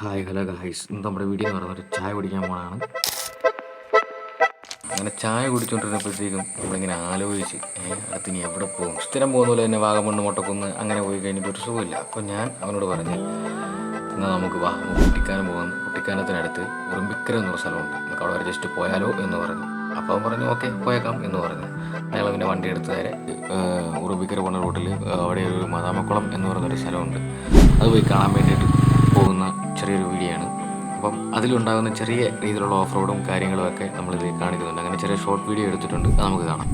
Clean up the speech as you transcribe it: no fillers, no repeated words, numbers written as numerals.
Hi hello guys, ഇന്ന് നമ്മുടെ video എന്ന് പറയുന്നത് ഒരു ചായ കുടിക്കാൻ പോകണമാണ്. അങ്ങനെ ചായ കുടിച്ചുകൊണ്ടിരുന്നപ്പോഴത്തേക്കും നമ്മളിങ്ങനെ ആലോചിച്ച് അടുത്ത് ഇനി എവിടെ പോകും. സ്ഥിരം പോകുന്ന പോലെ തന്നെ വാഗമണ്ണ്, മുട്ടക്കുന്ന് അങ്ങനെ പോയി കഴിഞ്ഞിട്ട് ഒരു സുഖമില്ല. അപ്പോൾ ഞാൻ അവനോട് പറഞ്ഞു, എന്നാൽ നമുക്ക് കുട്ടിക്കാനം പോകാം. കുട്ടിക്കാനത്തിനടുത്ത് ഉറുമ്പിക്കര എന്നൊരു സ്ഥലമുണ്ട്, നമുക്ക് അവിടെ വരെ ജസ്റ്റ് പോയാലോ എന്ന് പറഞ്ഞു. അപ്പോൾ അവൻ പറഞ്ഞു ഓക്കെ പോയേക്കാം എന്ന് പറഞ്ഞു. അയാൾ പിന്നെ വണ്ടി എടുത്ത് നേരെ ഉറുമ്പിക്കര പോകുന്ന റൂട്ടിൽ അവിടെ ഒരു മദാമക്കുളം എന്ന് പറയുന്നൊരു സ്ഥലമുണ്ട്, അത് പോയി കാണാൻ വേണ്ടിയിട്ട് പോകുന്ന ചെറിയൊരു വീഡിയോ ആണ്. അപ്പം അതിലുണ്ടാകുന്ന ചെറിയ രീതിയിലുള്ള ഓഫ് റോഡും കാര്യങ്ങളും ഒക്കെ നമ്മളിത് കാണിക്കുന്നുണ്ട്. അങ്ങനെ ചെറിയ ഷോർട്ട് വീഡിയോ എടുത്തിട്ടുണ്ട്, അത് നമുക്ക് കാണാം.